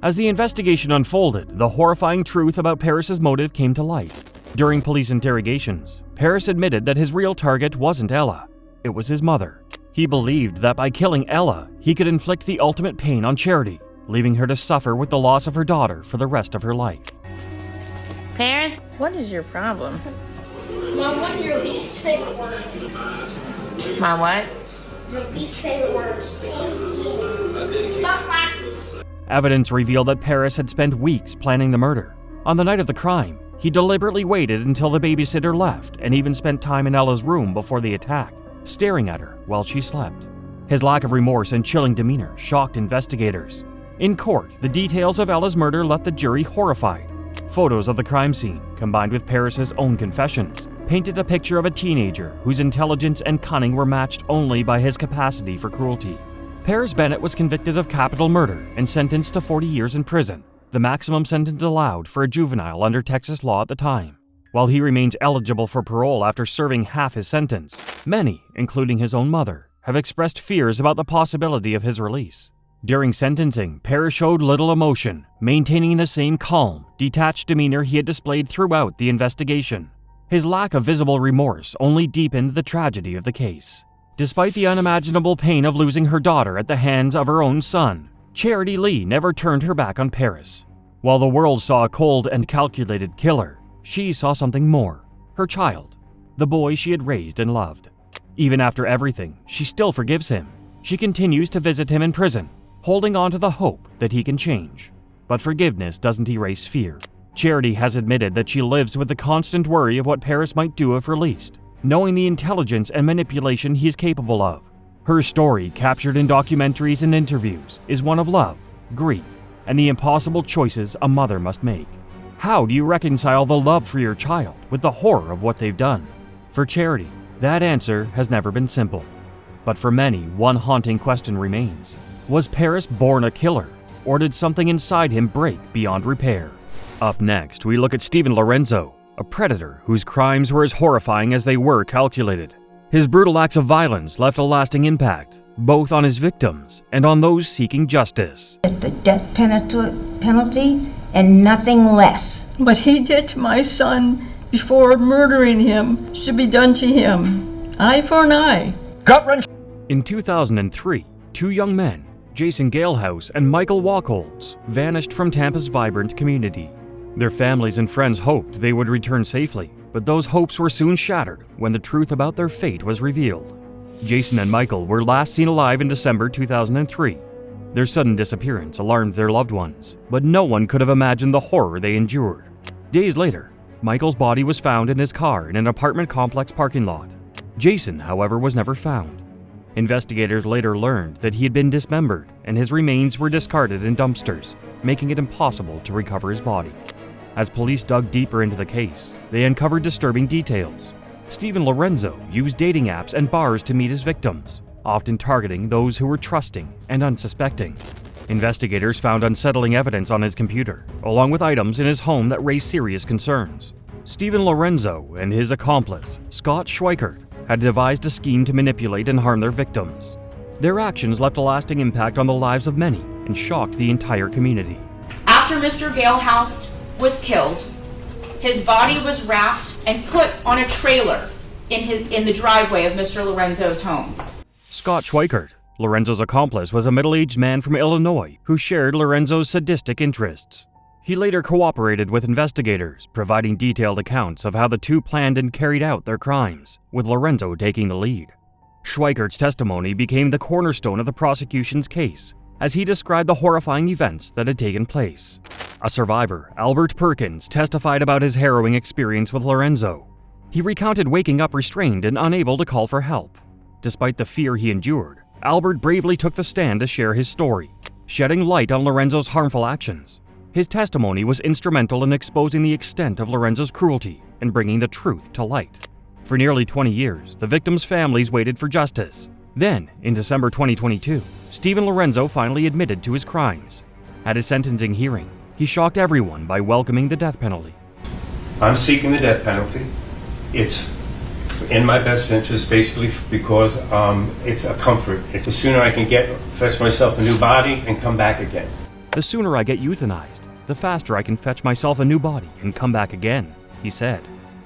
As the investigation unfolded, the horrifying truth about Paris's motive came to light. During police interrogations, Paris admitted that his real target wasn't Ella, it was his mother. He believed that by killing Ella, he could inflict the ultimate pain on Charity, leaving her to suffer with the loss of her daughter for the rest of her life. Paris, what is your problem? Mom, what's your least favorite word? My what? Your least favorite word. Evidence revealed that Paris had spent weeks planning the murder. On the night of the crime, he deliberately waited until the babysitter left and even spent time in Ella's room before the attack, staring at her while she slept. His lack of remorse and chilling demeanor shocked investigators. In court, the details of Ella's murder left the jury horrified. Photos of the crime scene, combined with Paris's own confessions, painted a picture of a teenager whose intelligence and cunning were matched only by his capacity for cruelty. Paris Bennett was convicted of capital murder and sentenced to 40 years in prison, the maximum sentence allowed for a juvenile under Texas law at the time. While he remains eligible for parole after serving half his sentence, many, including his own mother, have expressed fears about the possibility of his release. During sentencing, Paris showed little emotion, maintaining the same calm, detached demeanor he had displayed throughout the investigation. His lack of visible remorse only deepened the tragedy of the case. Despite the unimaginable pain of losing her daughter at the hands of her own son, Charity Lee never turned her back on Paris. While the world saw a cold and calculated killer, she saw something more: her child, the boy she had raised and loved. Even after everything, she still forgives him. She continues to visit him in prison, holding on to the hope that he can change. But forgiveness doesn't erase fear. Charity has admitted that she lives with the constant worry of what Paris might do if released, knowing the intelligence and manipulation he is capable of. Her story, captured in documentaries and interviews, is one of love, grief, and the impossible choices a mother must make. How do you reconcile the love for your child with the horror of what they've done? For Charity, that answer has never been simple. But for many, one haunting question remains. Was Paris born a killer, or did something inside him break beyond repair? Up next, we look at Steven Lorenzo, a predator whose crimes were as horrifying as they were calculated. His brutal acts of violence left a lasting impact, both on his victims and on those seeking justice. The death penalty and nothing less. What he did to my son before murdering him should be done to him. Eye for an eye. Gut-wrench! In 2003, two young men, Jason Galehouse and Michael Wachholz, vanished from Tampa's vibrant community. Their families and friends hoped they would return safely, but those hopes were soon shattered when the truth about their fate was revealed. Jason and Michael were last seen alive in December 2003. Their sudden disappearance alarmed their loved ones, but no one could have imagined the horror they endured. Days later, Michael's body was found in his car in an apartment complex parking lot. Jason, however, was never found. Investigators later learned that he had been dismembered and his remains were discarded in dumpsters, making it impossible to recover his body. As police dug deeper into the case, they uncovered disturbing details. Steven Lorenzo used dating apps and bars to meet his victims, often targeting those who were trusting and unsuspecting. Investigators found unsettling evidence on his computer, along with items in his home that raised serious concerns. Steven Lorenzo and his accomplice, Scott Schweikert, had devised a scheme to manipulate and harm their victims. Their actions left a lasting impact on the lives of many and shocked the entire community. After Mr. Galehouse was killed, his body was wrapped and put on a trailer in the driveway of Mr. Lorenzo's home. Scott Schweikert, Lorenzo's accomplice, was a middle-aged man from Illinois who shared Lorenzo's sadistic interests. He later cooperated with investigators, providing detailed accounts of how the two planned and carried out their crimes, with Lorenzo taking the lead. Schweikert's testimony became the cornerstone of the prosecution's case, as he described the horrifying events that had taken place. A survivor, Albert Perkins, testified about his harrowing experience with Lorenzo. He recounted waking up restrained and unable to call for help. Despite the fear he endured, Albert bravely took the stand to share his story, shedding light on Lorenzo's harmful actions. His testimony was instrumental in exposing the extent of Lorenzo's cruelty and bringing the truth to light. For nearly 20 years, the victims' families waited for justice. Then, in December 2022, Steven Lorenzo finally admitted to his crimes. At his sentencing hearing, he shocked everyone by welcoming the death penalty. I'm seeking the death penalty. It's in my best interest, basically, because it's a comfort. The sooner I can fetch myself a new body and come back again. The sooner I get euthanized, the faster I can fetch myself a new body and come back again, he said.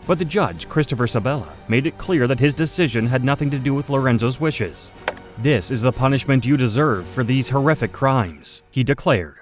But the judge, Christopher Sabella, made it clear that his decision had nothing to do with Lorenzo's wishes. This is the punishment you deserve for these horrific crimes, he declared.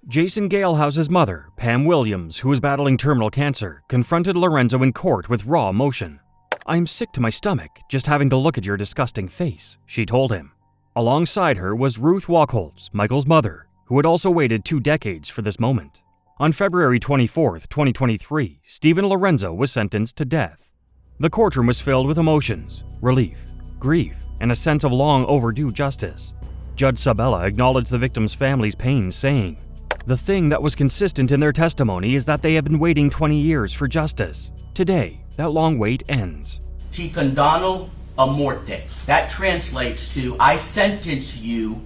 Jason Galehouse's mother, Pam Williams, who was battling terminal cancer, confronted Lorenzo in court with raw emotion. "I'm sick to my stomach just having to look at your disgusting face," she told him. Alongside her was Ruth Wachholz, Michael's mother, who had also waited 2 decades for this moment. On February 24, 2023, Steven Lorenzo was sentenced to death. The courtroom was filled with emotions, relief, grief, and a sense of long overdue justice. Judge Sabella acknowledged the victims' families' pain, saying, "The thing that was consistent in their testimony is that they have been waiting 20 years for justice. Today, that long wait ends." Ti condanno a morte. That translates to, I sentence you,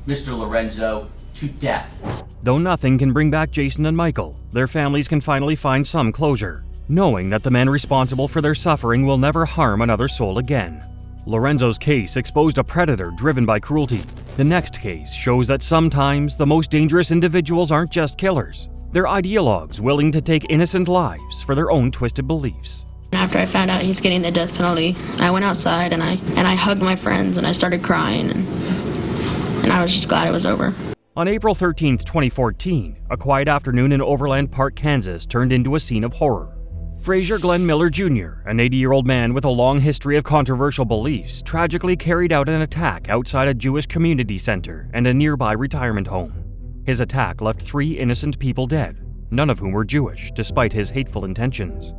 Mr. Lorenzo, to death. Though nothing can bring back Jason and Michael, their families can finally find some closure, knowing that the men responsible for their suffering will never harm another soul again. Lorenzo's case exposed a predator driven by cruelty. The next case shows that sometimes the most dangerous individuals aren't just killers. They're ideologues willing to take innocent lives for their own twisted beliefs. After I found out he's getting the death penalty, I went outside and I hugged my friends and I started crying and I was just glad it was over. On April 13, 2014, a quiet afternoon in Overland Park, Kansas turned into a scene of horror. Frasier Glenn Miller Jr., an 80-year-old man with a long history of controversial beliefs, tragically carried out an attack outside a Jewish community center and a nearby retirement home. His attack left 3 innocent people dead, none of whom were Jewish, despite his hateful intentions.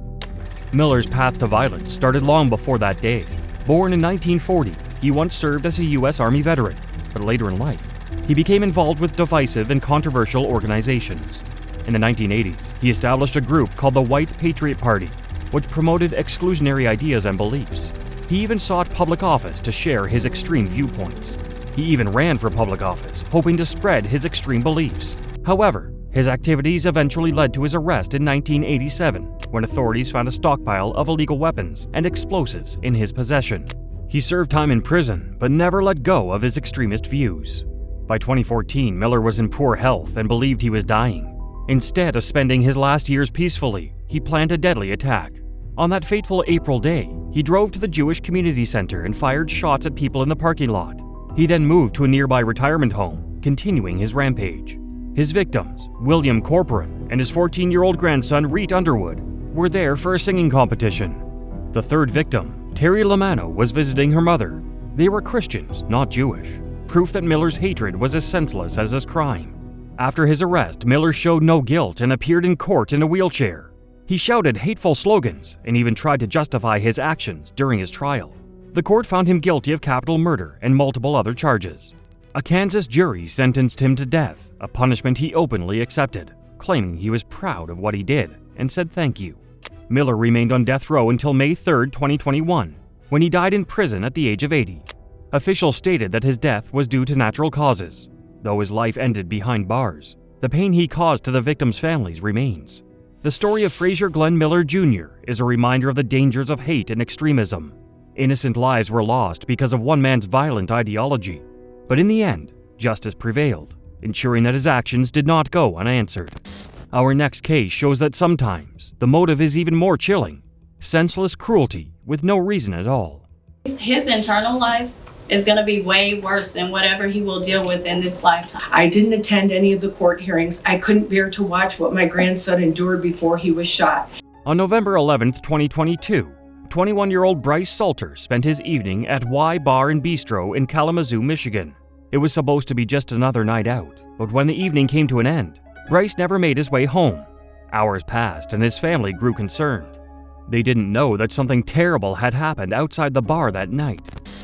Miller's path to violence started long before that day. Born in 1940, he once served as a U.S. Army veteran, but later in life, he became involved with divisive and controversial organizations. In the 1980s, he established a group called the White Patriot Party, which promoted exclusionary ideas and beliefs. He even sought public office to share his extreme viewpoints. He even ran for public office, hoping to spread his extreme beliefs. However, his activities eventually led to his arrest in 1987, when authorities found a stockpile of illegal weapons and explosives in his possession. He served time in prison, but never let go of his extremist views. By 2014, Miller was in poor health and believed he was dying. Instead of spending his last years peacefully, he planned a deadly attack. On that fateful April day, he drove to the Jewish community center and fired shots at people in the parking lot. He then moved to a nearby retirement home, continuing his rampage. His victims, William Corcoran and his 14-year-old grandson, Reet Underwood, were there for a singing competition. The third victim, Terry Lamano, was visiting her mother. They were Christians, not Jewish, proof that Miller's hatred was as senseless as his crime. After his arrest, Miller showed no guilt and appeared in court in a wheelchair. He shouted hateful slogans and even tried to justify his actions during his trial. The court found him guilty of capital murder and multiple other charges. A Kansas jury sentenced him to death, a punishment he openly accepted, claiming he was proud of what he did and said thank you. Miller remained on death row until May 3, 2021, when he died in prison at the age of 80. Officials stated that his death was due to natural causes. Though his life ended behind bars, the pain he caused to the victims' families remains. The story of Frasier Glenn Miller Jr. is a reminder of the dangers of hate and extremism. Innocent lives were lost because of one man's violent ideology. But in the end, justice prevailed, ensuring that his actions did not go unanswered. Our next case shows that sometimes the motive is even more chilling: senseless cruelty with no reason at all. His internal life is going to be way worse than whatever he will deal with in this lifetime. I didn't attend any of the court hearings. I couldn't bear to watch what my grandson endured before he was shot. On November 11, 2022, 21-year-old Bryce Salter spent his evening at Y Bar and Bistro in Kalamazoo, Michigan. It was supposed to be just another night out, but when the evening came to an end, Bryce never made his way home. Hours passed and his family grew concerned. They didn't know that something terrible had happened outside the bar that night.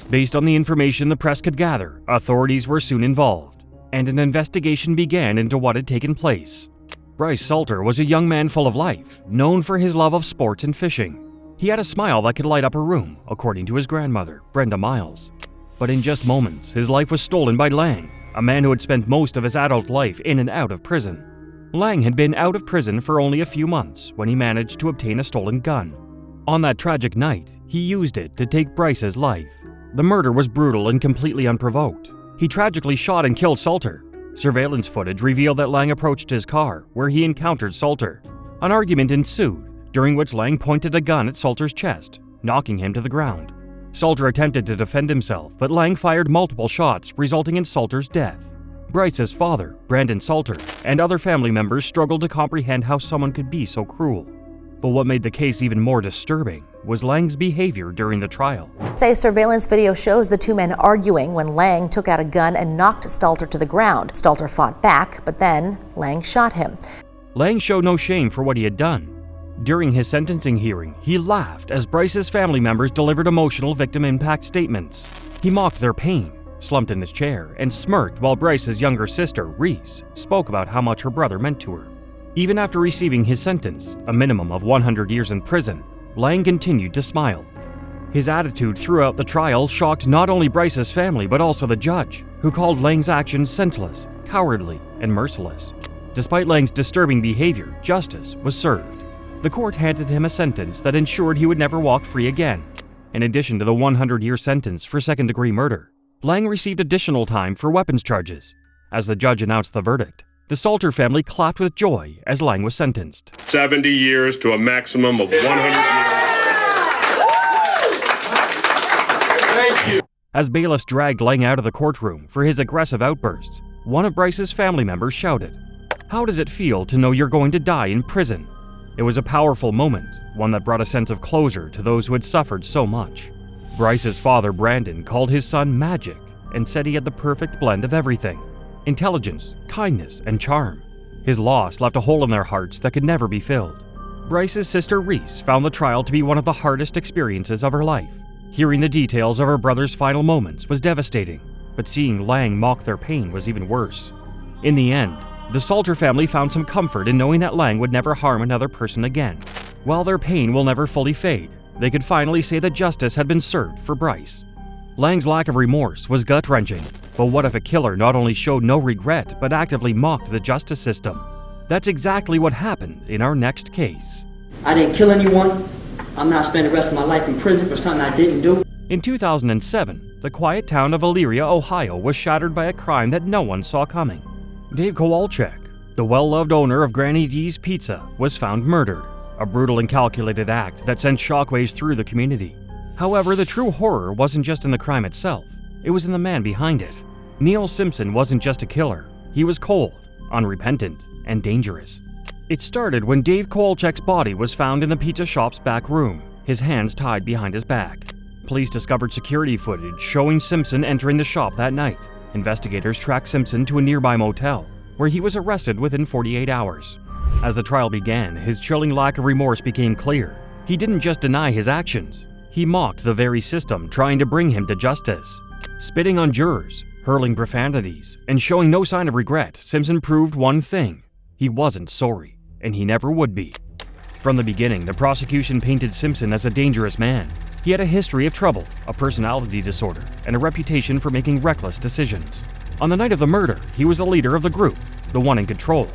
Based on the information the press could gather, authorities were soon involved, and an investigation began into what had taken place. Bryce Salter was a young man full of life, known for his love of sports and fishing. He had a smile that could light up a room, according to his grandmother, Brenda Miles. But in just moments, his life was stolen by Lang, a man who had spent most of his adult life in and out of prison. Lang had been out of prison for only a few months when he managed to obtain a stolen gun. On that tragic night, he used it to take Bryce's life. The murder was brutal and completely unprovoked. He tragically shot and killed Salter. Surveillance footage revealed that Lang approached his car, where he encountered Salter. An argument ensued, during which Lang pointed a gun at Salter's chest, knocking him to the ground. Salter attempted to defend himself, but Lang fired multiple shots, resulting in Salter's death. Bryce's father, Brandon Salter, and other family members struggled to comprehend how someone could be so cruel. But what made the case even more disturbing was Lang's behavior during the trial. Say surveillance video shows the two men arguing when Lang took out a gun and knocked Salter to the ground. Salter fought back, but then Lang shot him. Lang showed no shame for what he had done. During his sentencing hearing, he laughed as Bryce's family members delivered emotional victim impact statements. He mocked their pain, slumped in his chair, and smirked while Bryce's younger sister, Reese, spoke about how much her brother meant to her. Even after receiving his sentence, a minimum of 100 years in prison, Lang continued to smile. His attitude throughout the trial shocked not only Bryce's family but also the judge, who called Lang's actions senseless, cowardly, and merciless. Despite Lang's disturbing behavior, justice was served. The court handed him a sentence that ensured he would never walk free again. In addition to the 100-year sentence for second-degree murder, Lang received additional time for weapons charges. As the judge announced the verdict, the Salter family clapped with joy as Lang was sentenced. 70 years to a maximum of 100 years. Thank you. As bailiffs dragged Lang out of the courtroom for his aggressive outbursts, one of Bryce's family members shouted, "How does it feel to know you're going to die in prison?" It was a powerful moment, one that brought a sense of closure to those who had suffered so much. Bryce's father, Brandon, called his son magic and said he had the perfect blend of everything: intelligence, kindness, and charm. His loss left a hole in their hearts that could never be filled. Bryce's sister Reese found the trial to be one of the hardest experiences of her life. Hearing the details of her brother's final moments was devastating, but seeing Lang mock their pain was even worse. In the end, the Salter family found some comfort in knowing that Lang would never harm another person again. While their pain will never fully fade, they could finally say that justice had been served for Bryce. Lang's lack of remorse was gut-wrenching, but what if a killer not only showed no regret but actively mocked the justice system? That's exactly what happened in our next case. I didn't kill anyone. I'm not spending the rest of my life in prison for something I didn't do. In 2007, the quiet town of Elyria, Ohio was shattered by a crime that no one saw coming. Dave Kowalczyk, the well-loved owner of Granny D's Pizza, was found murdered, a brutal and calculated act that sent shockwaves through the community. However, the true horror wasn't just in the crime itself, it was in the man behind it. Neil Simpson wasn't just a killer, he was cold, unrepentant, and dangerous. It started when Dave Kowalczyk's body was found in the pizza shop's back room, his hands tied behind his back. Police discovered security footage showing Simpson entering the shop that night. Investigators tracked Simpson to a nearby motel, where he was arrested within 48 hours. As the trial began, his chilling lack of remorse became clear. He didn't just deny his actions, he mocked the very system trying to bring him to justice. Spitting on jurors, hurling profanities, and showing no sign of regret, Simpson proved one thing: he wasn't sorry, and he never would be. From the beginning, the prosecution painted Simpson as a dangerous man. He had a history of trouble, a personality disorder, and a reputation for making reckless decisions. On the night of the murder, he was the leader of the group, the one in control.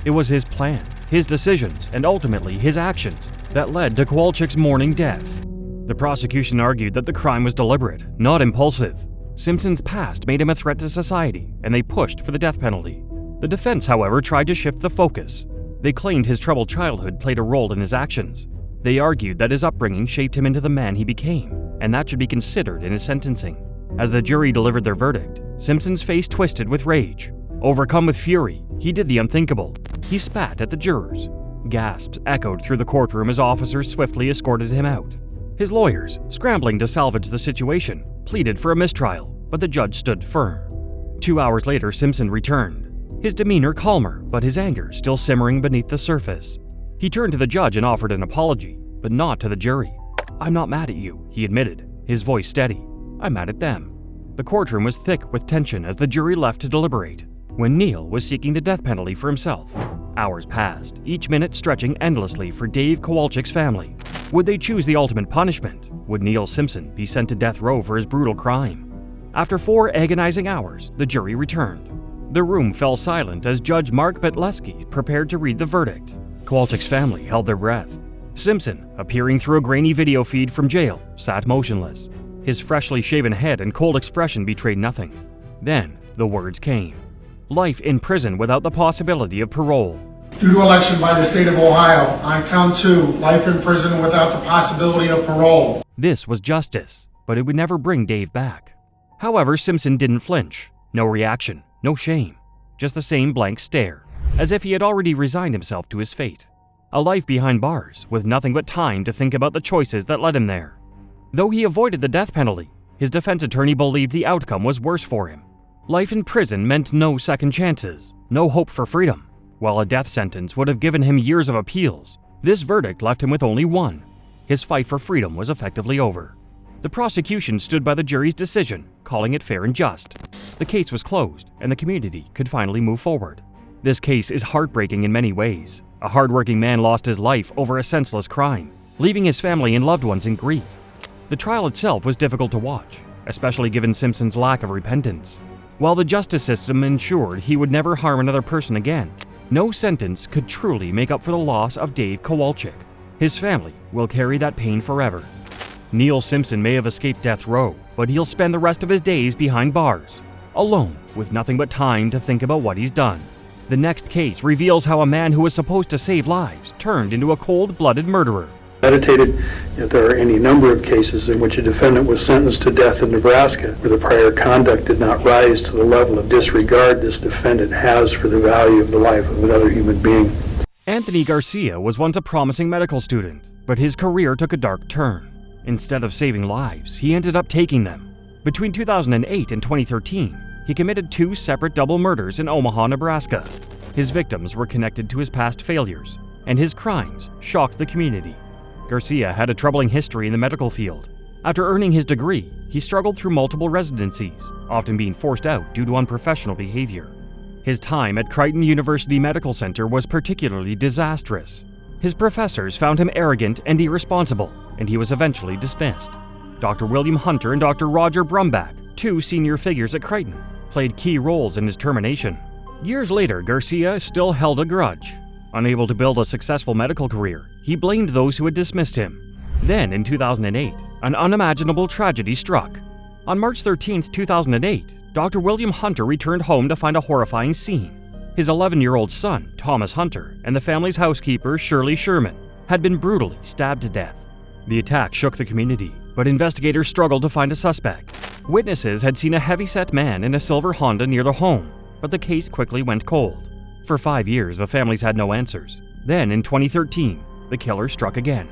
It was his plan, his decisions, and ultimately his actions that led to Kowalczyk's mourning death. The prosecution argued that the crime was deliberate, not impulsive. Simpson's past made him a threat to society, and they pushed for the death penalty. The defense, however, tried to shift the focus. They claimed his troubled childhood played a role in his actions. They argued that his upbringing shaped him into the man he became, and that should be considered in his sentencing. As the jury delivered their verdict, Simpson's face twisted with rage. Overcome with fury, he did the unthinkable. He spat at the jurors. Gasps echoed through the courtroom as officers swiftly escorted him out. His lawyers, scrambling to salvage the situation, pleaded for a mistrial, but the judge stood firm. 2 hours later, Simpson returned, his demeanor calmer, but his anger still simmering beneath the surface. He turned to the judge and offered an apology, but not to the jury. "I'm not mad at you," he admitted, his voice steady. "I'm mad at them." The courtroom was thick with tension as the jury left to deliberate. When Neil was seeking the death penalty for himself, hours passed, each minute stretching endlessly for Dave Kowalczyk's family. Would they choose the ultimate punishment? Would Neil Simpson be sent to death row for his brutal crime? After 4 agonizing hours, the jury returned. The room fell silent as Judge Mark Betleski prepared to read the verdict. Kowalczyk's family held their breath. Simpson, appearing through a grainy video feed from jail, sat motionless. His freshly shaven head and cold expression betrayed nothing. Then, the words came. Life in prison without the possibility of parole. Due to election by the state of Ohio, on count 2, life in prison without the possibility of parole. This was justice, but it would never bring Dave back. However, Simpson didn't flinch. No reaction, no shame, just the same blank stare, as if he had already resigned himself to his fate. A life behind bars, with nothing but time to think about the choices that led him there. Though he avoided the death penalty, his defense attorney believed the outcome was worse for him. Life in prison meant no second chances, no hope for freedom. While a death sentence would have given him years of appeals, this verdict left him with only one. His fight for freedom was effectively over. The prosecution stood by the jury's decision, calling it fair and just. The case was closed, and the community could finally move forward. This case is heartbreaking in many ways. A hardworking man lost his life over a senseless crime, leaving his family and loved ones in grief. The trial itself was difficult to watch, especially given Simpson's lack of repentance. While the justice system ensured he would never harm another person again, no sentence could truly make up for the loss of Dave Kowalczyk. His family will carry that pain forever. Neil Simpson may have escaped death row, but he'll spend the rest of his days behind bars, alone, with nothing but time to think about what he's done. The next case reveals how a man who was supposed to save lives turned into a cold-blooded murderer. Meditated if there are any number of cases in which a defendant was sentenced to death in Nebraska where the prior conduct did not rise to the level of disregard this defendant has for the value of the life of another human being. Anthony Garcia was once a promising medical student, but his career took a dark turn. Instead of saving lives, he ended up taking them. Between 2008 and 2013, he committed 2 separate double murders in Omaha, Nebraska. His victims were connected to his past failures, and his crimes shocked the community. Garcia had a troubling history in the medical field. After earning his degree, he struggled through multiple residencies, often being forced out due to unprofessional behavior. His time at Creighton University Medical Center was particularly disastrous. His professors found him arrogant and irresponsible, and he was eventually dismissed. Dr. William Hunter and Dr. Roger Brumbach, 2 senior figures at Creighton, played key roles in his termination. Years later, Garcia still held a grudge. Unable to build a successful medical career, he blamed those who had dismissed him. Then, in 2008, an unimaginable tragedy struck. On March 13, 2008, Dr. William Hunter returned home to find a horrifying scene. His 11-year-old son, Thomas Hunter, and the family's housekeeper, Shirley Sherman, had been brutally stabbed to death. The attack shook the community, but investigators struggled to find a suspect. Witnesses had seen a heavy-set man in a silver Honda near the home, but the case quickly went cold. For 5 years, the families had no answers. Then, in 2013, the killer struck again.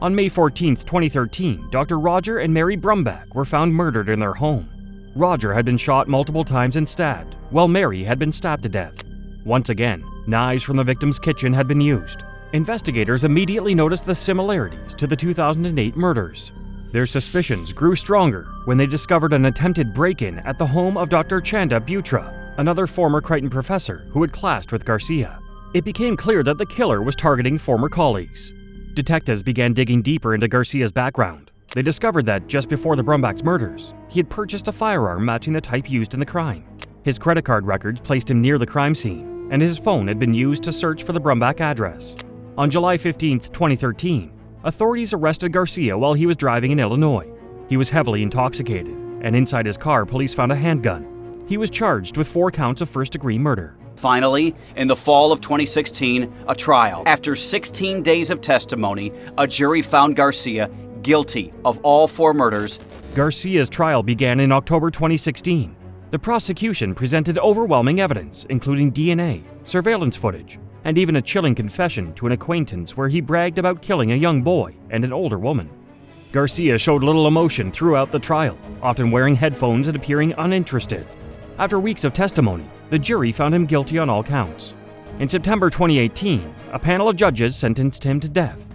On May 14, 2013, Dr. Roger and Mary Brumbach were found murdered in their home. Roger had been shot multiple times and stabbed, while Mary had been stabbed to death. Once again, Knives from the victim's kitchen had been used. Investigators immediately noticed the similarities to the 2008 murders. Their suspicions grew stronger when they discovered an attempted break-in at the home of Dr. Chanda Butra, another former Crichton professor who had classed with Garcia. It became clear that the killer was targeting former colleagues. Detectives began digging deeper into Garcia's background. They discovered that just before the Brumbach's murders, he had purchased a firearm matching the type used in the crime. His credit card records placed him near the crime scene, and his phone had been used to search for the Brumbach address. On July 15, 2013, authorities arrested Garcia while he was driving in Illinois. He was heavily intoxicated, and inside his car, police found a handgun. He was charged with 4 counts of first-degree murder. Finally, in the fall of 2016, a trial. After 16 days of testimony, a jury found Garcia guilty of all 4 murders. Garcia's trial began in October 2016. The prosecution presented overwhelming evidence, including DNA, surveillance footage, and even a chilling confession to an acquaintance where he bragged about killing a young boy and an older woman. Garcia showed little emotion throughout the trial, often wearing headphones and appearing uninterested. After weeks of testimony, the jury found him guilty on all counts. In September 2018, a panel of judges sentenced him to death.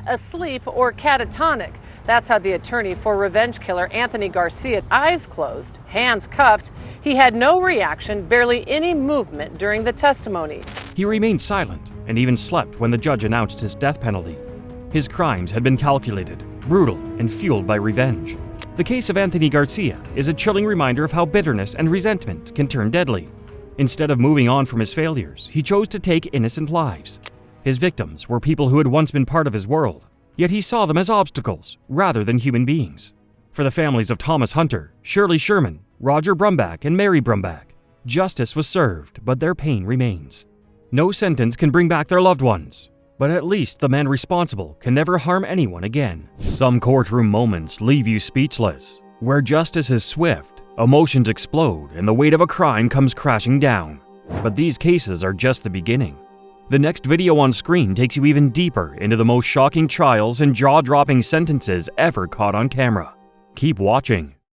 Asleep or catatonic. That's how the attorney for revenge killer Anthony Garcia, eyes closed, hands cuffed. He had no reaction, barely any movement during the testimony. He remained silent and even slept when the judge announced his death penalty. His crimes had been calculated, brutal, and fueled by revenge. The case of Anthony Garcia is a chilling reminder of how bitterness and resentment can turn deadly. Instead of moving on from his failures, he chose to take innocent lives. His victims were people who had once been part of his world, yet he saw them as obstacles rather than human beings. For the families of Thomas Hunter, Shirley Sherman, Roger Brumbach, and Mary Brumbach, justice was served, but their pain remains. No sentence can bring back their loved ones, but at least the man responsible can never harm anyone again. Some courtroom moments leave you speechless. Where justice is swift, emotions explode, and the weight of a crime comes crashing down. But these cases are just the beginning. The next video on screen takes you even deeper into the most shocking trials and jaw-dropping sentences ever caught on camera. Keep watching.